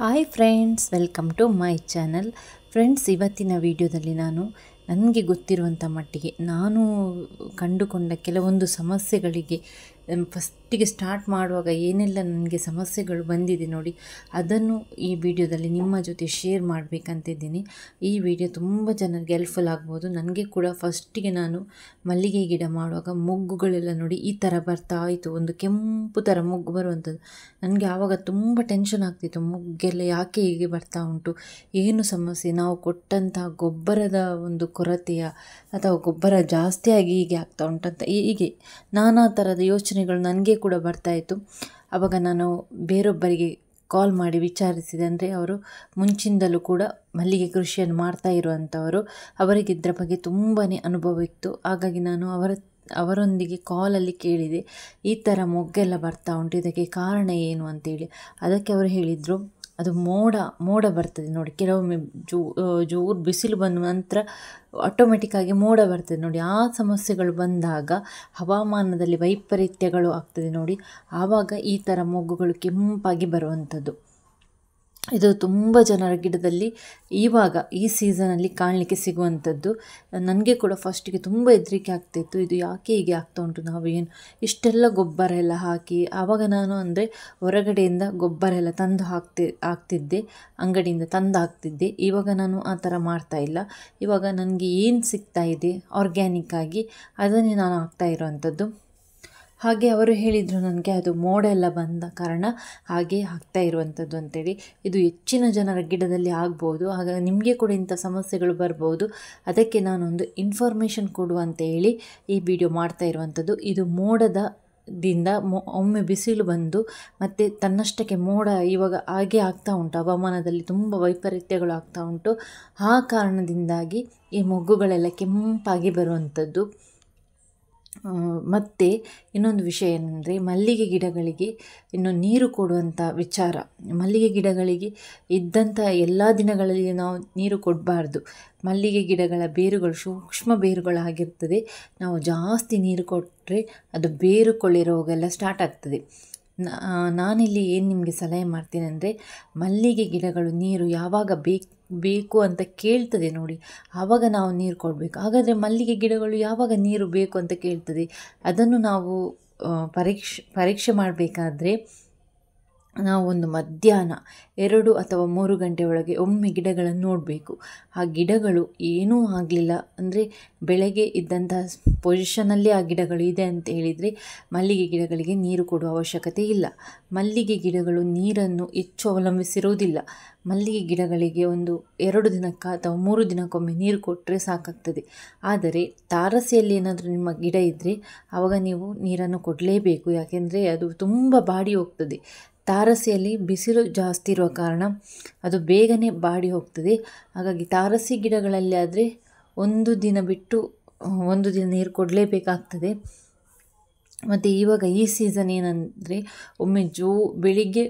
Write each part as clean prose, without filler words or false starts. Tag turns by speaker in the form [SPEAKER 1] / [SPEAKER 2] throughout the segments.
[SPEAKER 1] Hi friends, welcome to my channel. Friends, ಇವತ್ತಿನ ವಿಡಿಯೋದಲ್ಲಿ ನಾನು ನನಗೆ ಗೊತ್ತಿರುವಂಥ ಮಟ್ಟಿಗೆ ನಾನು ಕಂಡುಕೊಂಡ ಕೆಲವೊಂದು ಸಮಸ್ಯೆಗಳಿಗೆ ಫಸ್ಟಿಗೆ ಸ್ಟಾರ್ಟ್ ಮಾಡುವಾಗ ಏನೆಲ್ಲ ನನಗೆ ಸಮಸ್ಯೆಗಳು ಬಂದಿದೆ ನೋಡಿ, ಅದನ್ನು ಈ ವಿಡಿಯೋದಲ್ಲಿ ನಿಮ್ಮ ಜೊತೆ ಶೇರ್ ಮಾಡಬೇಕಂತಿದ್ದೀನಿ. ಈ ವಿಡಿಯೋ ತುಂಬ ಜನರಿಗೆ ಹೆಲ್ಪ್ಫುಲ್ ಆಗ್ಬೋದು. ನನಗೆ ಕೂಡ ಫಸ್ಟಿಗೆ ನಾನು ಮಲ್ಲಿಗೆ ಗಿಡ ಮಾಡುವಾಗ ಮೊಗ್ಗುಗಳೆಲ್ಲ ನೋಡಿ ಈ ಥರ ಬರ್ತಾ ಇತ್ತು, ಒಂದು ಕೆಂಪು ಥರ ಮೊಗ್ಗು ಬರುವಂಥದ್ದು. ನನಗೆ ಆವಾಗ ತುಂಬ ಟೆನ್ಷನ್ ಆಗ್ತಿತ್ತು, ಮೊಗ್ಗೆಲ್ಲ ಯಾಕೆ ಹೀಗೆ ಬರ್ತಾ ಉಂಟು, ಏನು ಸಮಸ್ಯೆ, ನಾವು ಕೊಟ್ಟಂಥ ಗೊಬ್ಬರದ ಒಂದು ಕೊರತೆಯ ಅಥವಾ ಗೊಬ್ಬರ ಜಾಸ್ತಿಯಾಗಿ ಹೀಗೆ ಆಗ್ತಾ ಉಂಟಂತ ಹೀಗೆ ನಾನಾ ಥರದ ಯೋಚನೆಗಳು ನನಗೆ ಕೂಡ ಬರ್ತಾಯಿತ್ತು. ಆವಾಗ ನಾನು ಬೇರೊಬ್ಬರಿಗೆ ಕಾಲ್ ಮಾಡಿ ವಿಚಾರಿಸಿದೆ. ಅಂದರೆ ಅವರು ಮುಂಚಿಂದಲೂ ಕೂಡ ಮಲ್ಲಿಗೆ ಕೃಷಿಯನ್ನು ಮಾಡ್ತಾ ಇರುವಂಥವರು, ಅವರಿಗೆ ಇದರ ಬಗ್ಗೆ ತುಂಬಾ ಅನುಭವ ಇತ್ತು. ಹಾಗಾಗಿ ನಾನು ಅವರೊಂದಿಗೆ ಕಾಲಲ್ಲಿ ಕೇಳಿದೆ, ಈ ಥರ ಮೊಗ್ಗೆಲ್ಲ ಬರ್ತಾ ಉಂಟು, ಇದಕ್ಕೆ ಕಾರಣ ಏನು ಅಂತೇಳಿ. ಅದಕ್ಕೆ ಅವರು ಹೇಳಿದರು, ಅದು ಮೋಡ ಬರ್ತದೆ ನೋಡಿ, ಕೆಲವೊಮ್ಮೆ ಜೋರು ಬಿಸಿಲು ಬಂದ ನಂತರ ಆಟೋಮೆಟಿಕ್ಕಾಗಿ ಮೋಡ ಬರ್ತದೆ ನೋಡಿ. ಆ ಸಮಸ್ಯೆಗಳು ಬಂದಾಗ ಹವಾಮಾನದಲ್ಲಿ ವೈಪರೀತ್ಯಗಳು ಆಗ್ತದೆ ನೋಡಿ, ಆವಾಗ ಈ ಥರ ಮೊಗ್ಗುಗಳು ಕೆಂಪಾಗಿ ಬರುವಂಥದ್ದು. ಇದು ತುಂಬ ಜನರ ಗಿಡದಲ್ಲಿ ಇವಾಗ ಈ ಸೀಸನಲ್ಲಿ ಕಾಣಲಿಕ್ಕೆ ಸಿಗುವಂಥದ್ದು. ನನಗೆ ಕೂಡ ಫಸ್ಟಿಗೆ ತುಂಬ ಹೆದರಿಕೆ ಆಗ್ತಾಯಿತ್ತು, ಇದು ಯಾಕೆ ಹೀಗೆ ಆಗ್ತಾ ಉಂಟು, ನಾವು ಏನು ಇಷ್ಟೆಲ್ಲ ಗೊಬ್ಬರ ಎಲ್ಲ ಹಾಕಿ. ಆವಾಗ ನಾನು ಅಂದರೆ ಹೊರಗಡೆಯಿಂದ ಗೊಬ್ಬರ ಎಲ್ಲ ತಂದು ಹಾಕ್ತಿದ್ದೆ, ಅಂಗಡಿಯಿಂದ ತಂದು ಹಾಕ್ತಿದ್ದೆ. ಇವಾಗ ನಾನು ಆ ಥರ ಮಾಡ್ತಾಯಿಲ್ಲ. ಇವಾಗ ನನಗೆ ಏನು ಸಿಗ್ತಾ ಇದೆ ಆರ್ಗ್ಯಾನಿಕ್ ಆಗಿ ಅದನ್ನೇ ನಾನು ಹಾಕ್ತಾ ಇರೋವಂಥದ್ದು. ಹಾಗೆ ಅವರು ಹೇಳಿದರು ನನಗೆ, ಅದು ಮೋಡ ಎಲ್ಲ ಬಂದ ಕಾರಣ ಹಾಗೆ ಆಗ್ತಾ ಇರುವಂಥದ್ದು ಅಂತೇಳಿ. ಇದು ಹೆಚ್ಚಿನ ಜನರ ಗಿಡದಲ್ಲಿ ಆಗ್ಬೋದು, ಹಾಗಾಗಿ ನಿಮಗೆ ಕೂಡ ಇಂಥ ಸಮಸ್ಯೆಗಳು ಬರ್ಬೋದು. ಅದಕ್ಕೆ ನಾನೊಂದು ಇನ್ಫಾರ್ಮೇಷನ್ ಕೊಡುವ ಅಂತ ಹೇಳಿ ಈ ವಿಡಿಯೋ ಮಾಡ್ತಾ ಇರುವಂಥದ್ದು. ಇದು ಮೋಡದಿಂದ ಒಮ್ಮೆ ಬಿಸಿಲು ಬಂದು ಮತ್ತು ತನ್ನಷ್ಟಕ್ಕೆ ಮೋಡ ಇವಾಗ ಹಾಗೆ ಆಗ್ತಾ ಉಂಟು, ಹವಾಮಾನದಲ್ಲಿ ತುಂಬ ವೈಪರೀತ್ಯಗಳು ಆಗ್ತಾ ಉಂಟು. ಆ ಕಾರಣದಿಂದಾಗಿ ಈ ಮೊಗ್ಗುಗಳೆಲ್ಲ ಕೆಂಪಾಗಿ ಬರುವಂಥದ್ದು. ಮತ್ತು ಇನ್ನೊಂದು ವಿಷಯ ಏನಂದರೆ, ಮಲ್ಲಿಗೆ ಗಿಡಗಳಿಗೆ ಇನ್ನು ನೀರು ಕೊಡುವಂಥ ವಿಚಾರ. ಮಲ್ಲಿಗೆ ಗಿಡಗಳಿಗೆ ಇದ್ದಂಥ ಎಲ್ಲ ದಿನಗಳಲ್ಲಿ ನಾವು ನೀರು ಕೊಡಬಾರ್ದು. ಮಲ್ಲಿಗೆ ಗಿಡಗಳ ಬೇರುಗಳು ಸೂಕ್ಷ್ಮ ಬೇರುಗಳಾಗಿರ್ತದೆ. ನಾವು ಜಾಸ್ತಿ ನೀರು ಕೊಟ್ಟರೆ ಅದು ಬೇರು ಕೊಳೆ ರೋಗ ಎಲ್ಲ ಸ್ಟಾರ್ಟ್ ಆಗ್ತದೆ. ನಾನಿಲ್ಲಿ ಏನು ನಿಮಗೆ ಸಲಹೆ ಮಾಡ್ತೀನಿ ಅಂದರೆ, ಮಲ್ಲಿಗೆ ಗಿಡಗಳು ನೀರು ಯಾವಾಗ ಬೇಕು ಅಂತ ಕೇಳ್ತದೆ ನೋಡಿ, ಆವಾಗ ನಾವು ನೀರು ಕೊಡಬೇಕು. ಹಾಗಾದರೆ ಮಲ್ಲಿಗೆ ಗಿಡಗಳು ಯಾವಾಗ ನೀರು ಬೇಕು ಅಂತ ಕೇಳ್ತದೆ, ಅದನ್ನು ನಾವು ಪರೀಕ್ಷೆ ಮಾಡಬೇಕಾದ್ರೆ ನಾವು ಒಂದು ಮಧ್ಯಾಹ್ನ 2 ಅಥವಾ 3 ಗಂಟೆ ಒಳಗೆ ಒಮ್ಮೆ ಗಿಡಗಳನ್ನು ನೋಡಬೇಕು. ಆ ಗಿಡಗಳು ಏನೂ ಆಗಲಿಲ್ಲ ಅಂದರೆ, ಬೆಳಗ್ಗೆ ಇದ್ದಂಥ ಪೊಸಿಷನಲ್ಲೇ ಆ ಗಿಡಗಳು ಇದೆ ಅಂತ ಹೇಳಿದರೆ ಮಲ್ಲಿಗೆ ಗಿಡಗಳಿಗೆ ನೀರು ಕೊಡುವ ಅವಶ್ಯಕತೆ ಇಲ್ಲ. ಮಲ್ಲಿಗೆ ಗಿಡಗಳು ನೀರನ್ನು ಹೆಚ್ಚು ಅವಲಂಬಿಸಿರುವುದಿಲ್ಲ. ಮಲ್ಲಿಗೆ ಗಿಡಗಳಿಗೆ ಒಂದು 2 ದಿನಕ್ಕೆ ಅಥವಾ 3 ದಿನಕ್ಕೊಮ್ಮೆ ನೀರು ಕೊಟ್ಟರೆ ಸಾಕಾಗ್ತದೆ. ಆದರೆ ತಾರಸಿಯಲ್ಲಿ ಏನಾದರೂ ನಿಮ್ಮ ಗಿಡ ಇದ್ದರೆ ಆವಾಗ ನೀವು ನೀರನ್ನು ಕೊಡಲೇಬೇಕು, ಯಾಕೆಂದರೆ ಅದು ತುಂಬ ಬಾಡಿ ಹೋಗ್ತದೆ. ತಾರಸಿಯಲ್ಲಿ ಬಿಸಿಲು ಜಾಸ್ತಿ ಇರುವ ಕಾರಣ ಅದು ಬೇಗನೆ ಬಾಡಿ ಹೋಗ್ತದೆ. ಹಾಗಾಗಿ ತಾರಸಿ ಗಿಡಗಳಲ್ಲಿ ಆದರೆ 1 ದಿನ ಬಿಟ್ಟು 1 ದಿನ ನೀರು ಕೊಡಲೇಬೇಕಾಗ್ತದೆ. ಮತ್ತು ಇವಾಗ ಈ ಸೀಸನ್ ಏನಂದರೆ, ಒಮ್ಮೆ ಬೆಳಿಗ್ಗೆ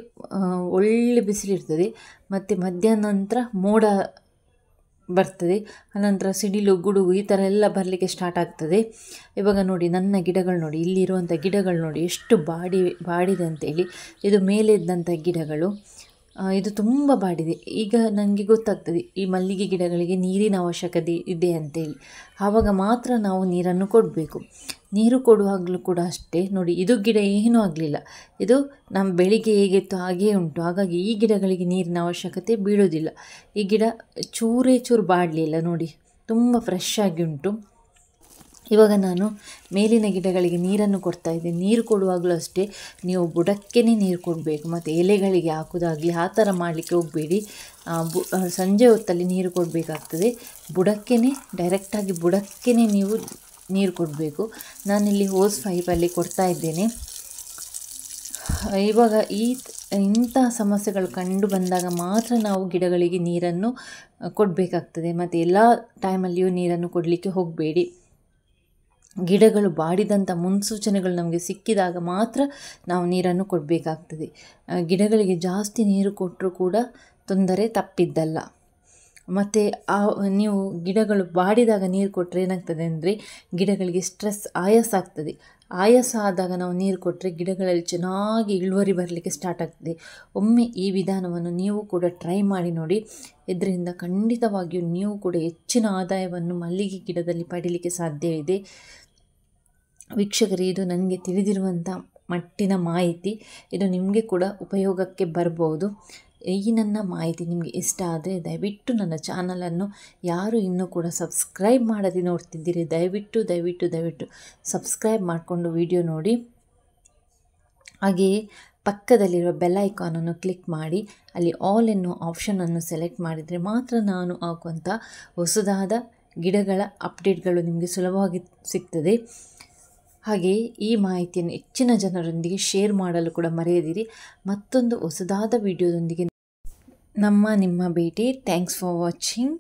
[SPEAKER 1] ಒಳ್ಳೆ ಬಿಸಿಲಿರ್ತದೆ, ಮತ್ತು ಮಧ್ಯಾಹ್ನ ನಂತರ ಮೋಡ ಬರ್ತದೆ, ಅನಂತರ ಸಿಡಿಲು ಗುಡುಗು ಈ ಥರ ಎಲ್ಲ ಬರಲಿಕ್ಕೆ ಸ್ಟಾರ್ಟ್ ಆಗ್ತದೆ. ಇವಾಗ ನೋಡಿ ನನ್ನ ಗಿಡಗಳು ನೋಡಿ, ಇಲ್ಲಿರುವಂಥ ಗಿಡಗಳು ನೋಡಿ ಎಷ್ಟು ಬಾಡಿದೆ ಅಂತೇಳಿ. ಇದು ಮೇಲೆ ಇದ್ದಂಥ ಗಿಡಗಳು, ಇದು ತುಂಬ ಬಾಡಿದೆ. ಈಗ ನನಗೆ ಗೊತ್ತಾಗ್ತದೆ ಈ ಮಲ್ಲಿಗೆ ಗಿಡಗಳಿಗೆ ನೀರಿನ ಅವಶ್ಯಕತೆ ಇದೆ ಅಂತೇಳಿ. ಆವಾಗ ಮಾತ್ರ ನಾವು ನೀರನ್ನು ಕೊಡಬೇಕು. ನೀರು ಕೊಡುವಾಗಲೂ ಕೂಡ ಅಷ್ಟೇ ನೋಡಿ, ಇದು ಗಿಡ ಏನೂ ಆಗಲಿಲ್ಲ, ಇದು ನಮ್ಮ ಬೆಳಿಗ್ಗೆ ಹೇಗಿತ್ತು ಹಾಗೇ ಉಂಟು. ಹಾಗಾಗಿ ಈ ಗಿಡಗಳಿಗೆ ನೀರಿನ ಅವಶ್ಯಕತೆ ಬೀಳೋದಿಲ್ಲ. ಈ ಗಿಡ ಚೂರು ಬಾಡಲಿಲ್ಲ ನೋಡಿ, ತುಂಬ ಫ್ರೆಶ್ ಆಗಿ ಉಂಟು. ಇವಾಗ ನಾನು ಮೇಲಿನ ಗಿಡಗಳಿಗೆ ನೀರನ್ನು ಕೊಡ್ತಾ ಇದ್ದೇನೆ. ನೀರು ಕೊಡುವಾಗಲೂ ಅಷ್ಟೇ, ನೀವು ಬುಡಕ್ಕೇ ನೀರು ಕೊಡಬೇಕು, ಮತ್ತು ಎಲೆಗಳಿಗೆ ಹಾಕೋದಾಗಲಿ ಆ ಥರ ಮಾಡಲಿಕ್ಕೆ ಹೋಗಬೇಡಿ. ಸಂಜೆ ಹೊತ್ತಲ್ಲಿ ನೀರು ಕೊಡಬೇಕಾಗ್ತದೆ. ಡೈರೆಕ್ಟಾಗಿ ಬುಡಕ್ಕೇ ನೀವು ನೀರು ಕೊಡಬೇಕು. ನಾನಿಲ್ಲಿ ಹೋಸ್ ಪೈಪಲ್ಲಿ ಕೊಡ್ತಾ ಇದ್ದೇನೆ. ಇವಾಗ ಇಂಥ ಸಮಸ್ಯೆಗಳು ಕಂಡು ಬಂದಾಗ ಮಾತ್ರ ನಾವು ಗಿಡಗಳಿಗೆ ನೀರನ್ನು ಕೊಡಬೇಕಾಗ್ತದೆ. ಮತ್ತು ಎಲ್ಲ ಟೈಮಲ್ಲಿಯೂ ನೀರನ್ನು ಕೊಡಲಿಕ್ಕೆ ಹೋಗಬೇಡಿ. ಗಿಡಗಳು ಬಾಡಿದಂಥ ಮುನ್ಸೂಚನೆಗಳು ನಮಗೆ ಸಿಕ್ಕಿದಾಗ ಮಾತ್ರ ನಾವು ನೀರನ್ನು ಕೊಡಬೇಕಾಗ್ತದೆ. ಗಿಡಗಳಿಗೆ ಜಾಸ್ತಿ ನೀರು ಕೊಟ್ಟರೂ ಕೂಡ ತೊಂದರೆ ತಪ್ಪಿದ್ದಲ್ಲ. ಮತ್ತು ನೀವು ಗಿಡಗಳು ಬಾಡಿದಾಗ ನೀರು ಕೊಟ್ಟರೆ ಏನಾಗ್ತದೆ ಅಂದರೆ, ಗಿಡಗಳಿಗೆ ಆಯಾಸ ಆಗ್ತದೆ. ಆಯಾಸ ಆದಾಗ ನಾವು ನೀರು ಕೊಟ್ಟರೆ ಗಿಡಗಳಲ್ಲಿ ಚೆನ್ನಾಗಿ ಇಳುವರಿ ಬರಲಿಕ್ಕೆ ಸ್ಟಾರ್ಟ್ ಆಗ್ತದೆ. ಒಮ್ಮೆ ಈ ವಿಧಾನವನ್ನು ನೀವು ಕೂಡ ಟ್ರೈ ಮಾಡಿ ನೋಡಿ. ಇದರಿಂದ ಖಂಡಿತವಾಗಿಯೂ ನೀವು ಕೂಡ ಹೆಚ್ಚಿನ ಆದಾಯವನ್ನು ಮಲ್ಲಿಗೆ ಗಿಡದಲ್ಲಿ ಪಡೀಲಿಕ್ಕೆ ಸಾಧ್ಯವಿದೆ. ವೀಕ್ಷಕರೇ, ಇದು ನನಗೆ ತಿಳಿದಿರುವಂಥ ಮಟ್ಟಿನ ಮಾಹಿತಿ. ಇದು ನಿಮಗೆ ಕೂಡ ಉಪಯೋಗಕ್ಕೆ ಬರ್ಬೋದು. ಈ ನನ್ನ ಮಾಹಿತಿ ನಿಮಗೆ ಇಷ್ಟ ಆದರೆ ದಯವಿಟ್ಟು ನನ್ನ ಚಾನಲನ್ನು ಯಾರು ಇನ್ನೂ ಕೂಡ ಸಬ್ಸ್ಕ್ರೈಬ್ ಮಾಡದೆ ನೋಡ್ತಿದ್ದೀರಿ, ದಯವಿಟ್ಟು ಸಬ್ಸ್ಕ್ರೈಬ್ ಮಾಡಿಕೊಂಡು ವಿಡಿಯೋ ನೋಡಿ. ಹಾಗೆಯೇ ಪಕ್ಕದಲ್ಲಿರುವ ಬೆಲ್ ಐಕಾನನ್ನು ಕ್ಲಿಕ್ ಮಾಡಿ ಅಲ್ಲಿ ಆಲ್ ಎನ್ನುವ ಆಪ್ಷನನ್ನು ಸೆಲೆಕ್ಟ್ ಮಾಡಿದರೆ ಮಾತ್ರ ನಾನು ಹಾಕುವಂಥ ಹೊಸದಾದ ಗಿಡಗಳ ಅಪ್ಡೇಟ್ಗಳು ನಿಮಗೆ ಸುಲಭವಾಗಿ ಸಿಗ್ತದೆ. ಹಾಗೆಯೇ ಈ ಮಾಹಿತಿಯನ್ನು ಹೆಚ್ಚಿನ ಜನರೊಂದಿಗೆ ಶೇರ್ ಮಾಡಲು ಕೂಡ ಮರೆಯದಿರಿ. ಮತ್ತೊಂದು ಹೊಸದಾದ ವಿಡಿಯೋದೊಂದಿಗೆ ನಿಮ್ಮ ಭೇಟಿ. Thanks for watching.